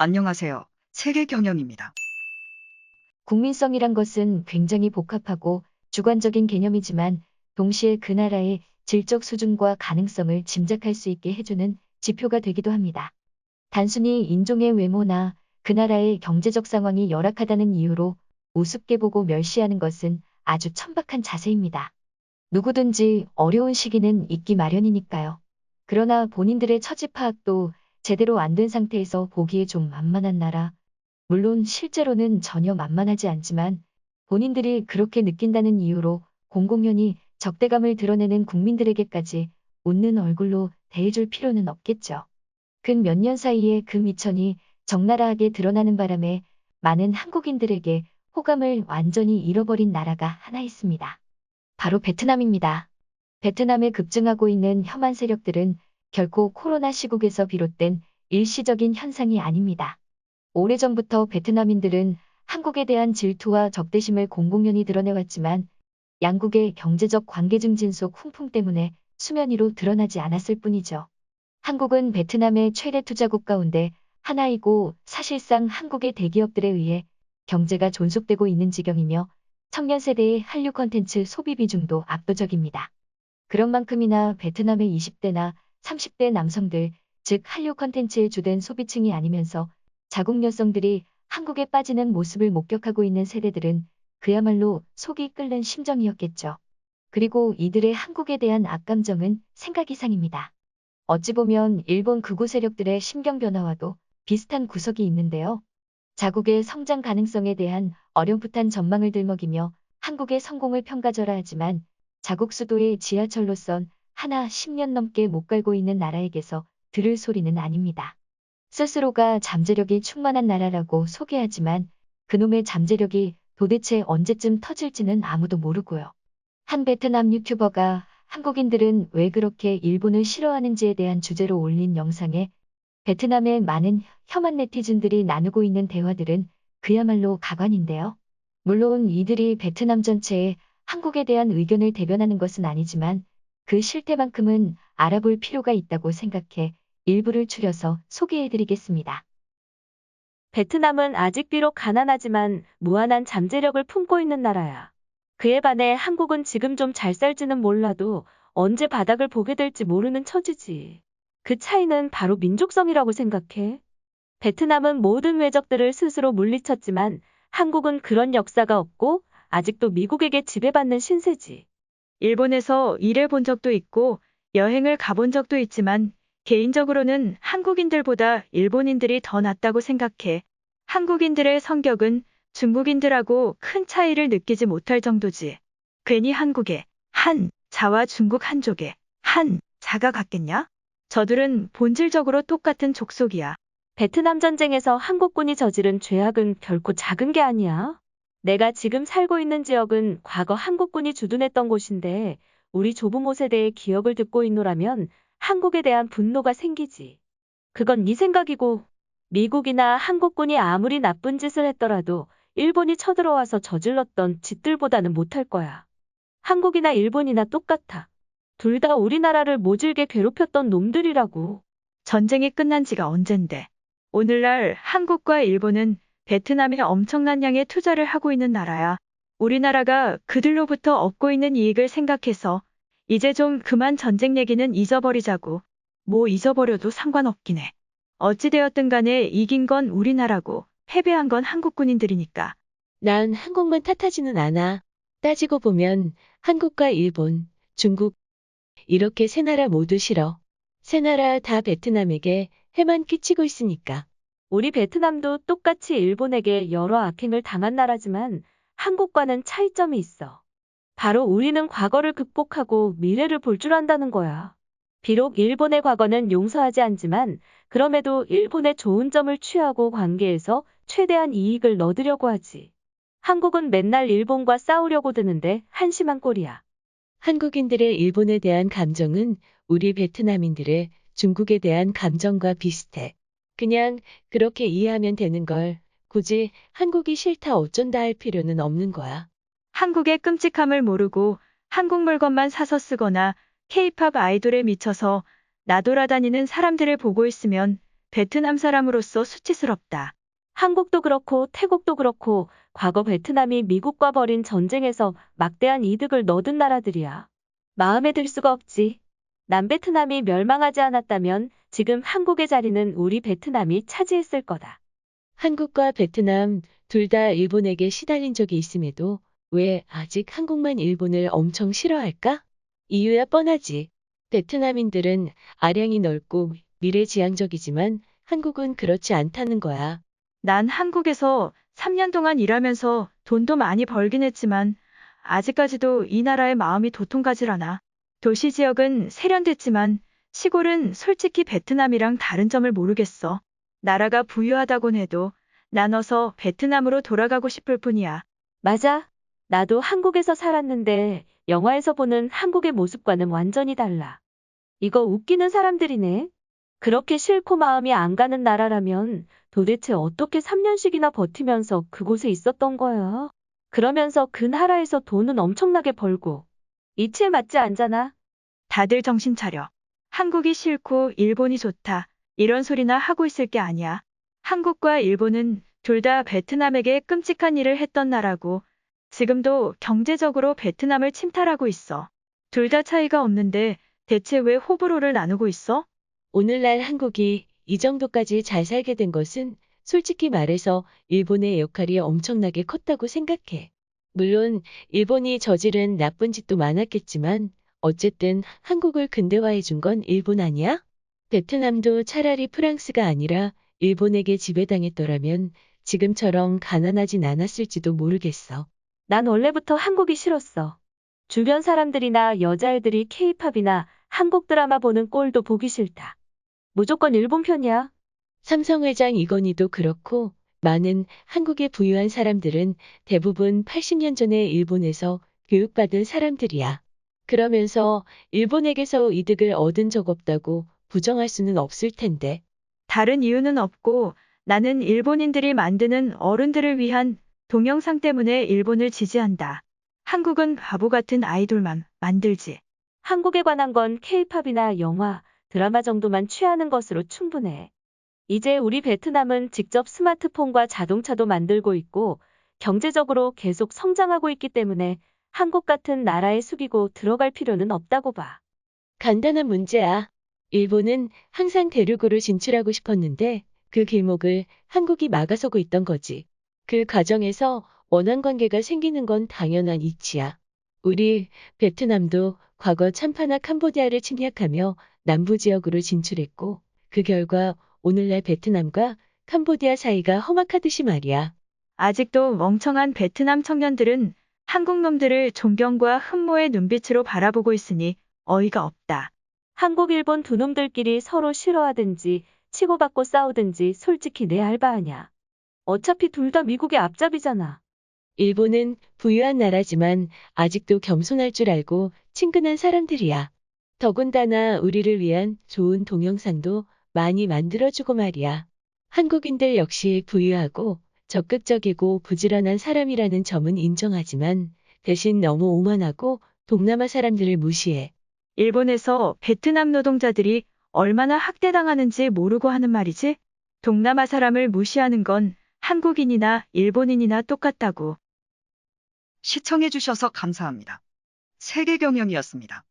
안녕하세요. 세계경영입니다. 국민성이란 것은 굉장히 복합하고 주관적인 개념이지만 동시에 그 나라의 질적 수준과 가능성을 짐작할 수 있게 해주는 지표가 되기도 합니다. 단순히 인종의 외모나 그 나라의 경제적 상황이 열악하다는 이유로 우습게 보고 멸시하는 것은 아주 천박한 자세입니다. 누구든지 어려운 시기는 있기 마련이니까요. 그러나 본인들의 처지 파악도 제대로 안 된 상태에서 보기에 좀 만만한 나라, 물론 실제로는 전혀 만만하지 않지만 본인들이 그렇게 느낀다는 이유로 공공연히 적대감을 드러내는 국민들에게까지 웃는 얼굴로 대해줄 필요는 없겠죠. 근 몇 년 사이에 그 미천이 적나라하게 드러나는 바람에 많은 한국인들에게 호감을 완전히 잃어버린 나라가 하나 있습니다. 바로 베트남입니다. 베트남에 급증하고 있는 혐한 세력들은 결코 코로나 시국에서 비롯된 일시적인 현상이 아닙니다. 오래전부터 베트남인들은 한국에 대한 질투와 적대심을 공공연히 드러내왔지만 양국의 경제적 관계 증진 속 훈풍 때문에 수면 위로 드러나지 않았을 뿐이죠. 한국은 베트남의 최대 투자국 가운데 하나이고 사실상 한국의 대기업들에 의해 경제가 존속되고 있는 지경이며 청년 세대의 한류 콘텐츠 소비 비중도 압도적입니다. 그런 만큼이나 베트남의 20대나 30대 남성들, 즉 한류 콘텐츠의 주된 소비층이 아니면서 자국 여성들이 한국에 빠지는 모습을 목격하고 있는 세대들은 그야말로 속이 끓는 심정이었겠죠. 그리고 이들의 한국에 대한 악감정은 생각 이상입니다. 어찌 보면 일본 극우 세력들의 심경 변화와도 비슷한 구석이 있는데요. 자국의 성장 가능성에 대한 어렴풋한 전망을 들먹이며 한국의 성공을 평가절하하지만 자국 수도의 지하철로선 하나 10년 넘게 못 갈고 있는 나라에게서 들을 소리는 아닙니다. 스스로가 잠재력이 충만한 나라라고 소개하지만 그놈의 잠재력이 도대체 언제쯤 터질지는 아무도 모르고요. 한 베트남 유튜버가 한국인들은 왜 그렇게 일본을 싫어하는지에 대한 주제로 올린 영상에 베트남의 많은 혐한 네티즌들이 나누고 있는 대화들은 그야말로 가관인데요. 물론 이들이 베트남 전체에 한국에 대한 의견을 대변하는 것은 아니지만 그 실태만큼은 알아볼 필요가 있다고 생각해 일부를 추려서 소개해드리겠습니다. 베트남은 아직 비록 가난하지만 무한한 잠재력을 품고 있는 나라야. 그에 반해 한국은 지금 좀 잘 살지는 몰라도 언제 바닥을 보게 될지 모르는 처지지. 그 차이는 바로 민족성이라고 생각해. 베트남은 모든 외적들을 스스로 물리쳤지만 한국은 그런 역사가 없고 아직도 미국에게 지배받는 신세지. 일본에서 일해 본 적도 있고 여행을 가본 적도 있지만 개인적으로는 한국인들보다 일본인들이 더 낫다고 생각해. 한국인들의 성격은 중국인들하고 큰 차이를 느끼지 못할 정도지. 괜히 한국의 한 자와 중국 한족의 한 자가 같겠냐? 저들은 본질적으로 똑같은 족속이야. 베트남 전쟁에서 한국군이 저지른 죄악은 결코 작은 게 아니야. 내가 지금 살고 있는 지역은 과거 한국군이 주둔했던 곳인데 우리 조부모 세대의 기억을 듣고 있노라면 한국에 대한 분노가 생기지. 그건 네 생각이고 미국이나 한국군이 아무리 나쁜 짓을 했더라도 일본이 쳐들어와서 저질렀던 짓들보다는 못할 거야. 한국이나 일본이나 똑같아. 둘 다 우리나라를 모질게 괴롭혔던 놈들이라고. 전쟁이 끝난 지가 언젠데. 오늘날 한국과 일본은 베트남에 엄청난 양의 투자를 하고 있는 나라야. 우리나라가 그들로부터 얻고 있는 이익을 생각해서 이제 좀 그만 전쟁 얘기는 잊어버리자고. 뭐 잊어버려도 상관없긴 해. 어찌되었든 간에 이긴 건 우리나라고 패배한 건 한국군인들이니까. 난 한국만 탓하지는 않아. 따지고 보면 한국과 일본, 중국 이렇게 세 나라 모두 싫어. 세 나라 다 베트남에게 해만 끼치고 있으니까. 우리 베트남도 똑같이 일본에게 여러 악행을 당한 나라지만 한국과는 차이점이 있어. 바로 우리는 과거를 극복하고 미래를 볼 줄 안다는 거야. 비록 일본의 과거는 용서하지 않지만 그럼에도 일본의 좋은 점을 취하고 관계에서 최대한 이익을 얻으려고 하지. 한국은 맨날 일본과 싸우려고 드는데 한심한 꼴이야. 한국인들의 일본에 대한 감정은 우리 베트남인들의 중국에 대한 감정과 비슷해. 그냥 그렇게 이해하면 되는 걸 굳이 한국이 싫다 어쩐다 할 필요는 없는 거야. 한국의 끔찍함을 모르고 한국 물건만 사서 쓰거나 K-팝 아이돌에 미쳐서 나돌아다니는 사람들을 보고 있으면 베트남 사람으로서 수치스럽다. 한국도 그렇고 태국도 그렇고 과거 베트남이 미국과 벌인 전쟁에서 막대한 이득을 얻은 나라들이야. 마음에 들 수가 없지. 남베트남이 멸망하지 않았다면 지금 한국의 자리는 우리 베트남이 차지했을 거다. 한국과 베트남 둘 다 일본에게 시달린 적이 있음에도 왜 아직 한국만 일본을 엄청 싫어할까? 이유야 뻔하지. 베트남인들은 아량이 넓고 미래지향적이지만 한국은 그렇지 않다는 거야. 난 한국에서 3년 동안 일하면서 돈도 많이 벌긴 했지만 아직까지도 이 나라의 마음이 도통가질 않아. 도시 지역은 세련됐지만 시골은 솔직히 베트남이랑 다른 점을 모르겠어. 나라가 부유하다곤 해도 나눠서 베트남으로 돌아가고 싶을 뿐이야. 맞아. 나도 한국에서 살았는데 영화에서 보는 한국의 모습과는 완전히 달라. 이거 웃기는 사람들이네. 그렇게 싫고 마음이 안 가는 나라라면 도대체 어떻게 3년씩이나 버티면서 그곳에 있었던 거야? 그러면서 그 나라에서 돈은 엄청나게 벌고. 이치에 맞지 않잖아. 다들 정신 차려. 한국이 싫고 일본이 좋다. 이런 소리나 하고 있을 게 아니야. 한국과 일본은 둘 다 베트남에게 끔찍한 일을 했던 나라고 지금도 경제적으로 베트남을 침탈하고 있어. 둘 다 차이가 없는데 대체 왜 호불호를 나누고 있어? 오늘날 한국이 이 정도까지 잘 살게 된 것은 솔직히 말해서 일본의 역할이 엄청나게 컸다고 생각해. 물론 일본이 저지른 나쁜 짓도 많았겠지만 어쨌든 한국을 근대화해 준 건 일본 아니야? 베트남도 차라리 프랑스가 아니라 일본에게 지배당했더라면 지금처럼 가난하진 않았을지도 모르겠어. 난 원래부터 한국이 싫었어. 주변 사람들이나 여자애들이 케이팝이나 한국 드라마 보는 꼴도 보기 싫다. 무조건 일본 편이야. 삼성 회장 이건희도 그렇고 많은 한국의 부유한 사람들은 대부분 80년 전에 일본에서 교육받은 사람들이야. 그러면서 일본에게서 이득을 얻은 적 없다고 부정할 수는 없을 텐데. 다른 이유는 없고 나는 일본인들이 만드는 어른들을 위한 동영상 때문에 일본을 지지한다. 한국은 바보 같은 아이돌만 만들지. 한국에 관한 건 케이팝이나 영화, 드라마 정도만 취하는 것으로 충분해. 이제 우리 베트남은 직접 스마트폰과 자동차도 만들고 있고 경제적으로 계속 성장하고 있기 때문에 한국 같은 나라에 숙이고 들어갈 필요는 없다고 봐. 간단한 문제야. 일본은 항상 대륙으로 진출하고 싶었는데 그 길목을 한국이 막아서고 있던 거지. 그 과정에서 원한 관계가 생기는 건 당연한 이치야. 우리 베트남도 과거 참파나 캄보디아를 침략하며 남부 지역으로 진출했고 그 결과 오늘날 베트남과 캄보디아 사이가 험악하듯이 말이야. 아직도 멍청한 베트남 청년들은 한국 놈들을 존경과 흠모의 눈빛으로 바라보고 있으니 어이가 없다. 한국, 일본 두 놈들끼리 서로 싫어하든지 치고받고 싸우든지 솔직히 내 알바 아냐. 어차피 둘 다 미국의 앞잡이잖아. 일본은 부유한 나라지만 아직도 겸손할 줄 알고 친근한 사람들이야. 더군다나 우리를 위한 좋은 동영상도 많이 만들어주고 말이야. 한국인들 역시 부유하고 적극적이고 부지런한 사람이라는 점은 인정하지만 대신 너무 오만하고 동남아 사람들을 무시해. 일본에서 베트남 노동자들이 얼마나 학대당하는지 모르고 하는 말이지? 동남아 사람을 무시하는 건 한국인이나 일본인이나 똑같다고. 시청해주셔서 감사합니다. 세계경영이었습니다.